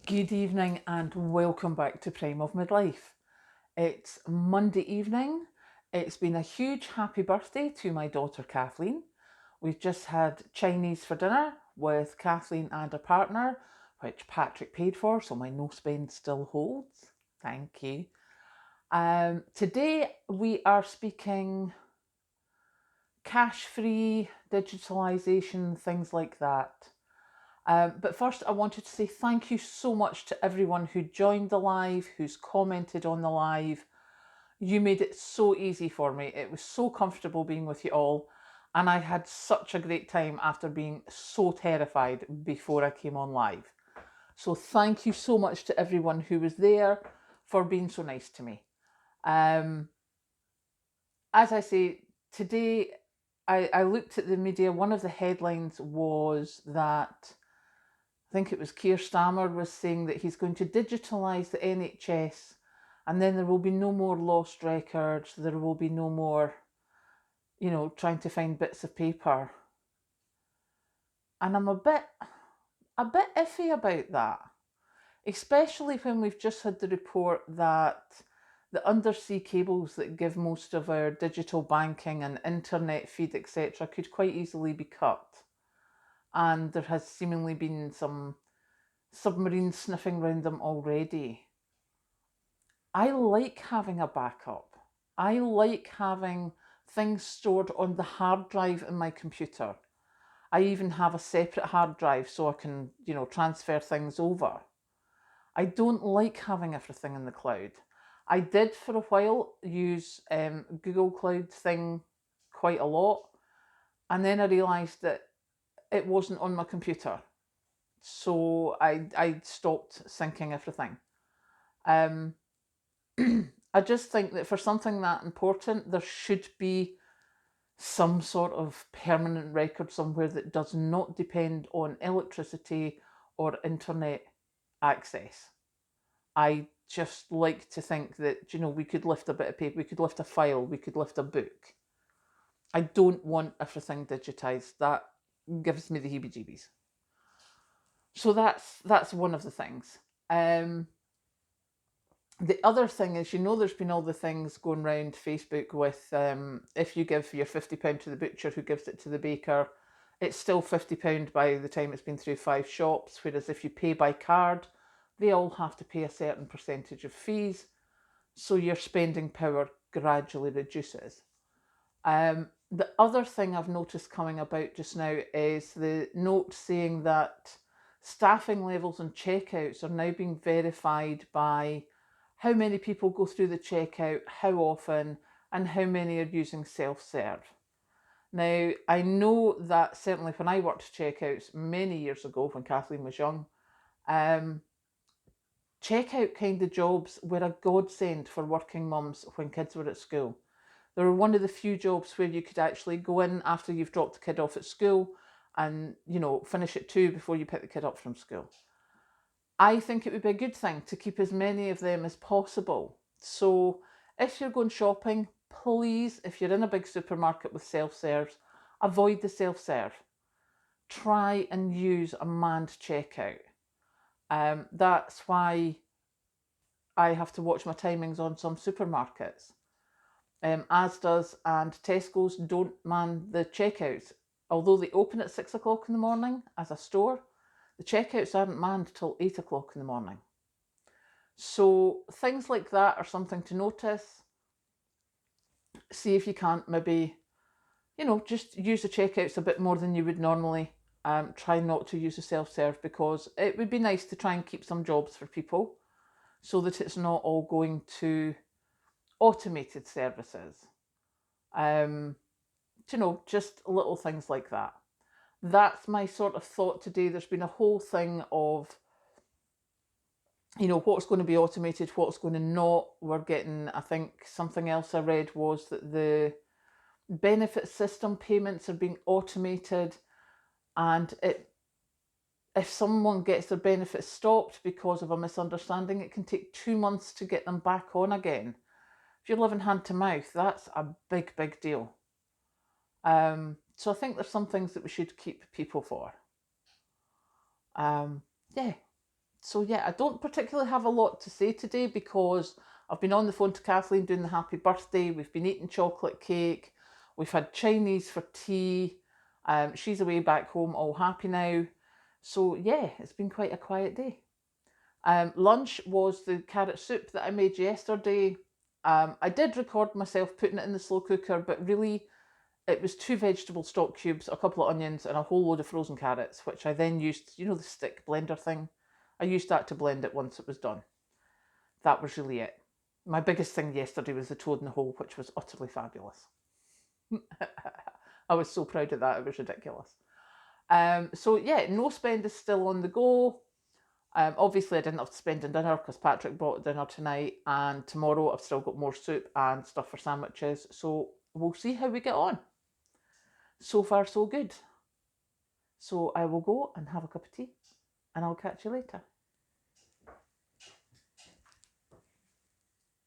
Good evening and welcome back to Prime of Midlife. It's Monday evening. It's been a huge happy birthday to my daughter Kathleen. We've just had Chinese for dinner with Kathleen and her partner, which Patrick paid for, so my no spend still holds. Thank you. Today we are speaking cash free, digitalisation, things like that. But first, I wanted to say thank you so much to everyone who joined the live, who's commented on the live. You made it so easy for me. It was so comfortable being with you all. And I had such a great time after being so terrified before I came on live. So thank you so much to everyone who was there for being so nice to me. Um, as I say, today I looked at the media. One of the headlines was that I think it was Keir Starmer was saying that he's going to digitalise the NHS and then there will be no more lost records, there will be no more, trying to find bits of paper. And I'm a bit iffy about that, especially when we've just had the report that the undersea cables that give most of our digital banking and internet feed, etc., could quite easily be cut. And there has seemingly been some submarines sniffing around them already. I like having a backup. I like having things stored on the hard drive in my computer. I even have a separate hard drive so I can, transfer things over. I don't like having everything in the cloud. I did for a while use Google Cloud thing quite a lot, and then I realised that it wasn't on my computer. So I stopped syncing everything. Um, I just think that for something that important, there should be some sort of permanent record somewhere that does not depend on electricity or internet access. I just like to think that, we could lift a bit of paper, we could lift a file, we could lift a book. I don't want everything digitized. That gives me the heebie-jeebies. So that's one of the things. The other thing is, there's been all the things going around Facebook with if you give your £50 to the butcher who gives it to the baker, it's still £50 by the time it's been through 5 shops. Whereas if you pay by card, they all have to pay a certain percentage of fees. So your spending power gradually reduces. The other thing I've noticed coming about just now is the note saying that staffing levels and checkouts are now being verified by how many people go through the checkout, how often, and how many are using self-serve. Now, I know that certainly when I worked checkouts many years ago when Kathleen was young, checkout kind of jobs were a godsend for working mums when kids were at school. They were one of the few jobs where you could actually go in after you've dropped the kid off at school and, finish at 2 before you pick the kid up from school. I think it would be a good thing to keep as many of them as possible. So if you're going shopping, please, if you're in a big supermarket with self-serves, avoid the self-serve. Try and use a manned checkout. That's why I have to watch my timings on some supermarkets. Asda's and Tesco's don't man the checkouts. Although they open at 6 o'clock in the morning as a store, the checkouts aren't manned till 8 o'clock in the morning. So things like that are something to notice. See if you can't maybe, just use the checkouts a bit more than you would normally. Try not to use the self-serve because it would be nice to try and keep some jobs for people so that it's not all going to automated services. Just little things like that. That's my sort of thought today. There's been a whole thing of, what's going to be automated, what's going to not. We're getting, I think something else I read was that the benefit system payments are being automated, and if someone gets their benefits stopped because of a misunderstanding, it can take 2 months to get them back on again. If you're living hand to mouth, that's a big, big deal. So I think there's some things that we should keep people for. Yeah, So yeah, I don't particularly have a lot to say today because I've been on the phone to Kathleen doing the happy birthday. We've been eating chocolate cake. We've had Chinese for tea. She's away back home, all happy now. So yeah, it's been quite a quiet day. Lunch was the carrot soup that I made yesterday. I did record myself putting it in the slow cooker, but really it was 2 vegetable stock cubes, a couple of onions, and a whole load of frozen carrots, which I then used, you know, the stick blender thing. I used that to blend it once it was done. That was really it. My biggest thing yesterday was the toad in the hole, which was utterly fabulous. I was so proud of that, it was ridiculous. So yeah, no spend is still on the go. Obviously, I didn't have to spend on dinner because Patrick bought dinner tonight, and tomorrow I've still got more soup and stuff for sandwiches. So we'll see how we get on. So far, so good. So I will go and have a cup of tea, and I'll catch you later.